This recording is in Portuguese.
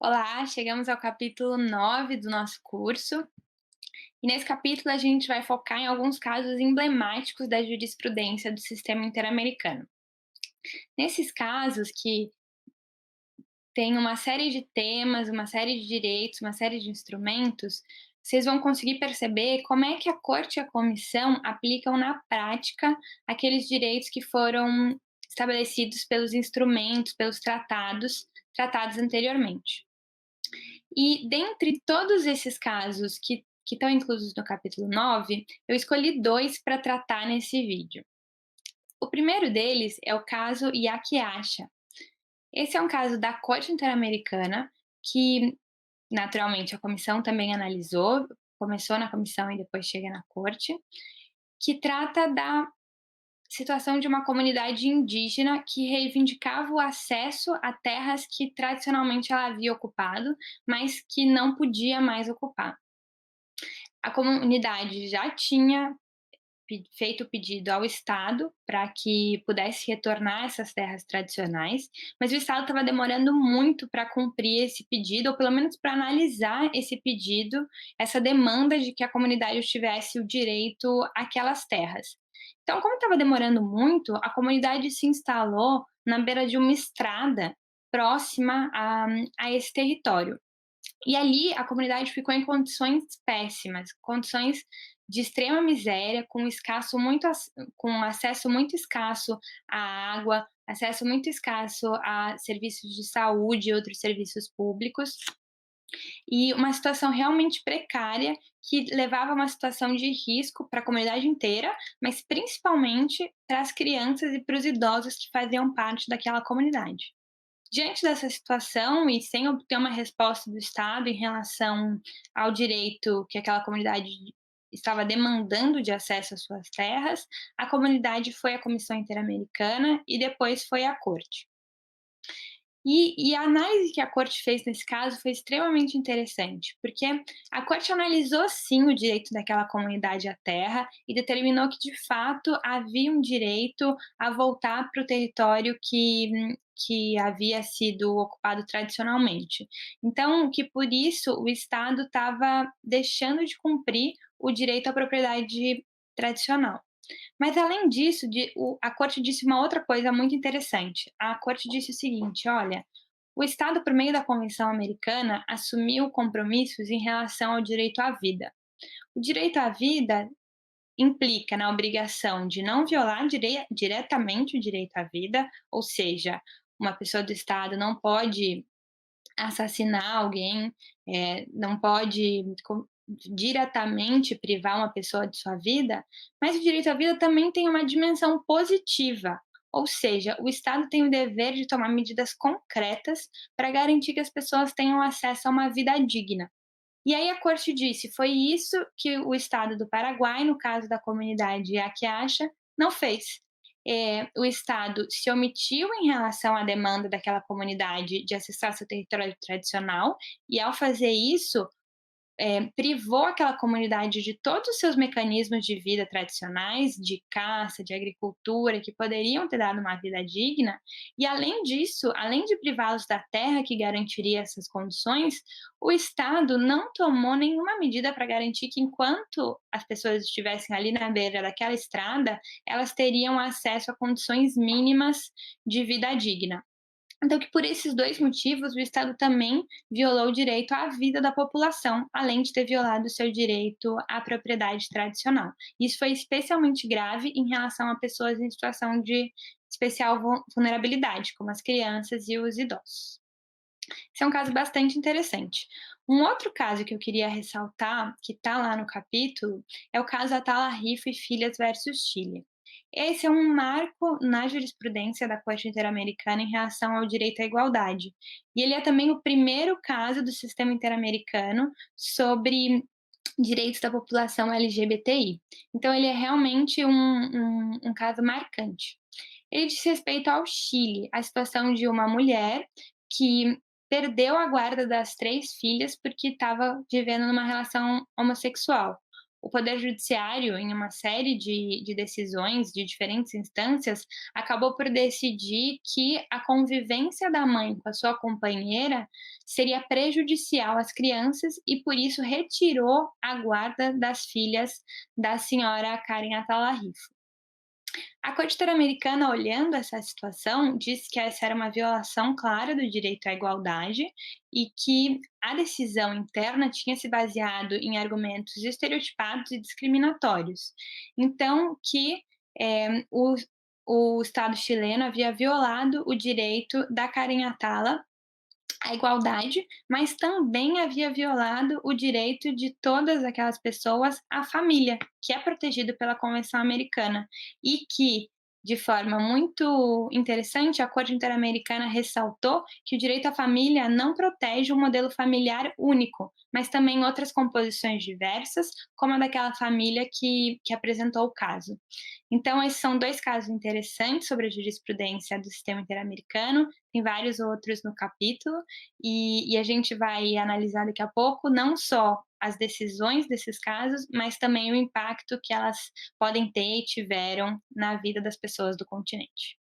Olá, chegamos ao capítulo 9 do nosso curso, e nesse capítulo a gente vai focar em alguns casos emblemáticos da jurisprudência do sistema interamericano. Nesses casos que tem uma série de temas, uma série de direitos, uma série de instrumentos, vocês vão conseguir perceber como é que a corte e a comissão aplicam na prática aqueles direitos que foram estabelecidos pelos instrumentos, pelos tratados anteriormente. E dentre todos esses casos que estão inclusos no capítulo 9, eu escolhi 2 para tratar nesse vídeo. O primeiro deles é o caso Yaquiacha. Esse é um caso da Corte Interamericana que, naturalmente, a comissão também analisou, começou na comissão e depois chega na corte, que trata da situação de uma comunidade indígena que reivindicava o acesso a terras que tradicionalmente ela havia ocupado, mas que não podia mais ocupar. A comunidade já tinha feito o pedido ao Estado para que pudesse retornar essas terras tradicionais, mas o Estado estava demorando muito para cumprir esse pedido, ou pelo menos para analisar esse pedido, essa demanda de que a comunidade tivesse o direito àquelas terras. Então, como estava demorando muito, a comunidade se instalou na beira de uma estrada próxima a esse território. E ali a comunidade ficou em condições péssimas, condições de extrema miséria, com acesso muito escasso à água, acesso muito escasso a serviços de saúde e outros serviços públicos, e uma situação realmente precária que levava a uma situação de risco para a comunidade inteira, mas principalmente para as crianças e para os idosos que faziam parte daquela comunidade. Diante dessa situação e sem obter uma resposta do Estado em relação ao direito que aquela comunidade estava demandando de acesso às suas terras, a comunidade foi à Comissão Interamericana e depois foi à Corte. E a análise que a corte fez nesse caso foi extremamente interessante, porque a corte analisou sim o direito daquela comunidade à terra e determinou que de fato havia um direito a voltar para o território que havia sido ocupado tradicionalmente. Então, que por isso o Estado estava deixando de cumprir o direito à propriedade tradicional. Mas além disso, a corte disse uma outra coisa muito interessante. A corte disse o seguinte: olha, o Estado, por meio da Convenção Americana, assumiu compromissos em relação ao direito à vida. O direito à vida implica na obrigação de não violar diretamente o direito à vida, ou seja, uma pessoa do Estado não pode assassinar alguém, não pode diretamente privar uma pessoa de sua vida, mas o direito à vida também tem uma dimensão positiva, ou seja, o Estado tem o dever de tomar medidas concretas para garantir que as pessoas tenham acesso a uma vida digna. E aí a corte disse: foi isso que o Estado do Paraguai, no caso da comunidade Yaquiacha, não fez. O Estado se omitiu em relação à demanda daquela comunidade de acessar seu território tradicional, e ao fazer isso, privou aquela comunidade de todos os seus mecanismos de vida tradicionais, de caça, de agricultura, que poderiam ter dado uma vida digna, e além disso, além de privá-los da terra que garantiria essas condições, o Estado não tomou nenhuma medida para garantir que enquanto as pessoas estivessem ali na beira daquela estrada, elas teriam acesso a condições mínimas de vida digna. Então, que por esses 2 motivos, o Estado também violou o direito à vida da população, além de ter violado o seu direito à propriedade tradicional. Isso foi especialmente grave em relação a pessoas em situação de especial vulnerabilidade, como as crianças e os idosos. Esse é um caso bastante interessante. Um outro caso que eu queria ressaltar, que está lá no capítulo, é o caso Atala Rifo e Filhas versus Chile. Esse é um marco na jurisprudência da Corte Interamericana em relação ao direito à igualdade. E ele é também o primeiro caso do sistema interamericano sobre direitos da população LGBTI. Então, ele é realmente um caso marcante. Ele diz respeito ao Chile, a situação de uma mulher que perdeu a guarda das 3 filhas porque estava vivendo numa relação homossexual. o Poder Judiciário, em uma série de decisões de diferentes instâncias, acabou por decidir que a convivência da mãe com a sua companheira seria prejudicial às crianças e, por isso, retirou a guarda das filhas da senhora Karen Atalahifo. A Corte Interamericana, olhando essa situação, disse que essa era uma violação clara do direito à igualdade e que a decisão interna tinha se baseado em argumentos estereotipados e discriminatórios. Então, que o Estado chileno havia violado o direito da Karen Atala a igualdade, mas também havia violado o direito de todas aquelas pessoas à família, que é protegido pela Convenção Americana, e que, de forma muito interessante, a Corte Interamericana ressaltou que o direito à família não protege um modelo familiar único, mas também outras composições diversas, como a daquela família que apresentou o caso. Então, esses são dois casos interessantes sobre a jurisprudência do sistema interamericano, tem vários outros no capítulo, e a gente vai analisar daqui a pouco não só as decisões desses casos, mas também o impacto que elas podem ter e tiveram na vida das pessoas do continente.